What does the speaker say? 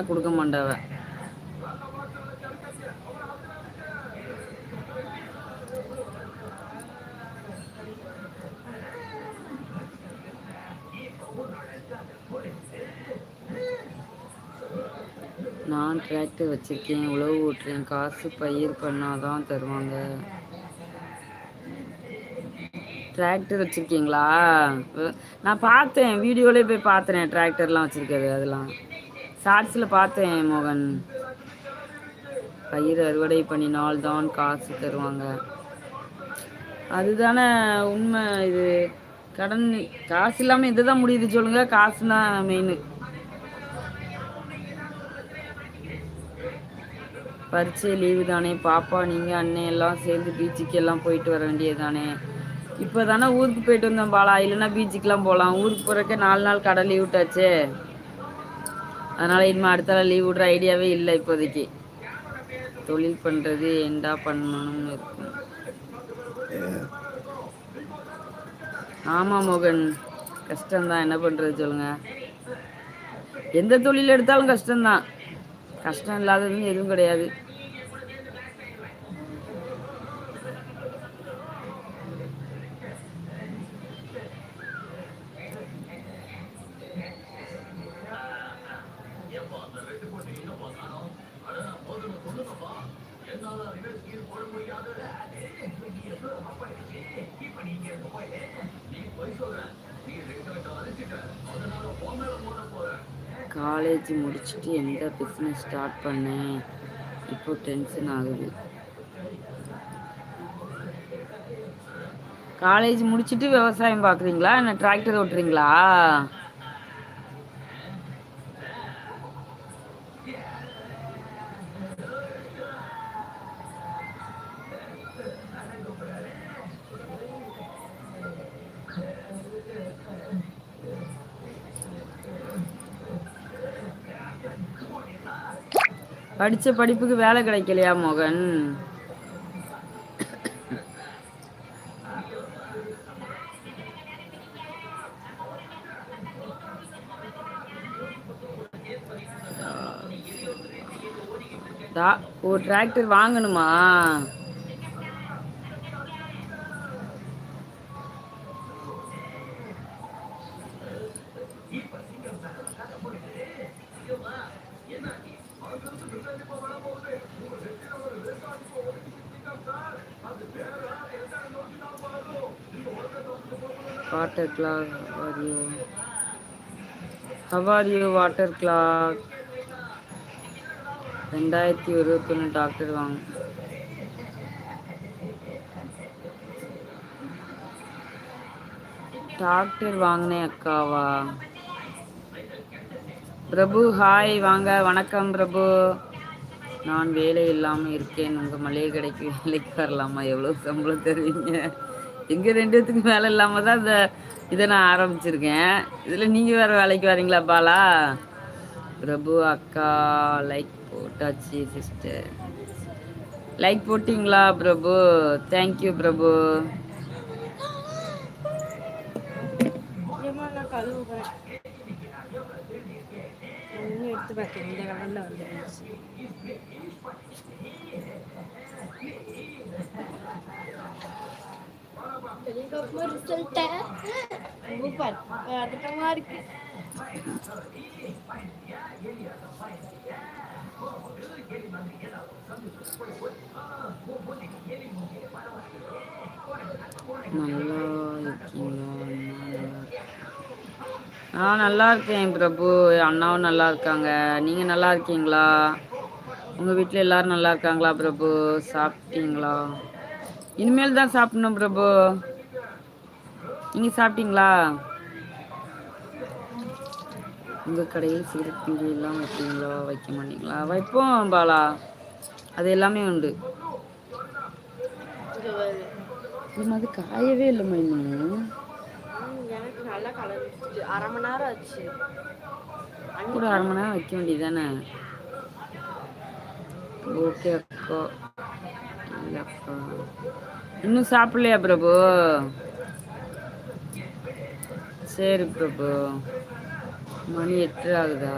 கொடுக்க மாட்டாவ. நான் டிராக்டர் வச்சிருக்கேன், உழவு ஓட்டுறேன், காசு பயிர் பண்ணாதான் தருவாங்க. டிராக்டர் வச்சிருக்கீங்களா? நான் பார்த்தேன் வீடியோலேயே போய் பார்த்தேன் டிராக்டர்லாம் வச்சிருக்காது. அதெல்லாம் ஷார்ட்ஸில் பார்த்தேன் மோகன். பயிர் அறுவடை பண்ணினால் தான் காசு தருவாங்க. அதுதானே உண்மை. இது கடன் காசு இல்லாமல் இதுதான் முடியுது சொல்லுங்க. காசு தான் மெயின். பரீட்சை லீவு தானே பாப்பா, நீங்கள் அண்ணன் எல்லாம் சேர்ந்து பீச்சுக்கு எல்லாம் போயிட்டு வர வேண்டியது தானே? இப்போ தானே ஊருக்கு போயிட்டு வந்தோம் பாலா, இல்லைன்னா பீச்சுக்கெலாம் போகலாம். ஊருக்கு போகிறக்க 4 நாள் கடை லீவ் விட்டாச்சு. அதனால் இனிமேல் அடுத்த லீவ் விடுற ஐடியாவே இல்லை இப்போதைக்கு. தொழில் பண்ணுறது என்னடா பண்ணணும்னு இருக்கும். ஆமாம் மோகன், கஷ்டம்தான், என்ன பண்ணுறது சொல்லுங்கள். எந்த தொழில் எடுத்தாலும் கஷ்டம்தான். கஷ்டம் இல்லாததுன்னு எதுவும் கிடையாது. காலேஜ் முடிச்சுட்டு எந்த பிஸ்னஸ் ஸ்டார்ட் பண்ணேன், இப்போ டென்ஷன் ஆகுது. காலேஜ் முடிச்சுட்டு விவசாயம் பார்க்குறீங்களா, என்ன டிராக்டர் ஓட்டுறீங்களா? படித்த படிப்புக்கு வேலை கிடைக்கலையா மோகன்? ஒரு டிராக்டர் வாங்கணுமா? Water clock, ஹவாரியோ water clock. 2021 doctor வாங்க. டாக்டர் வாங்கினேன் அக்காவா? பிரபு ஹாய், வாங்க. வணக்கம் பிரபு. நான் வேலை இல்லாமல் இருக்கேன், உங்கள் மளிகை கடைக்கு வேலைக்கு வரலாமா? எவ்வளோ சம்பளம் தருவீங்க? எங்கள் 2 பேத்துக்கு வேலை இல்லாமல் தான் இதை நான் ஆரம்பிச்சிருக்கேன். இதில் நீங்கள் வேறு வேலைக்கு வரீங்களா பாலா? பிரபு அக்கா லைக் போட்டாச்சு சிஸ்டர். லைக் போட்டிங்களா பிரபு? தேங்க்யூ பிரபு. எடுத்து பார்த்தேன், இந்த கலரில் வந்துருந்துச்சு. இருக்கு. நல்லா இருக்கீங்களா? நான் நல்லா இருக்கேன் பிரபு. அண்ணாவும் நல்லா இருக்காங்க. நீங்கள் நல்லா இருக்கீங்களா? உங்கள் வீட்டில் எல்லோரும் நல்லா இருக்காங்களா பிரபு? சாப்பிட்டீங்களா? இனிமேல் தான் சாப்பிடணும் பிரபு. நீங்கள் சாப்பிட்டீங்களா? உங்கள் கடையில் சிகரெட் பீடி எல்லாம் வைப்பீங்களா, வைக்க மாட்டீங்களா? வைப்போம் பாலா, அது எல்லாமே உண்டு. அது காயவே இல்லை மைனு. எனக்கு நல்லா கலர் 1/2 மணி நேரம் ஆச்சு. கூட 1/2 மணி நேரம் வைக்க வேண்டியது தானே? ஓகே அக்கா. இல்லைக்கா, இன்னும் சாப்பிடலையா பிரபு? சரி பிரபு, மணி 8 ஆகுதா?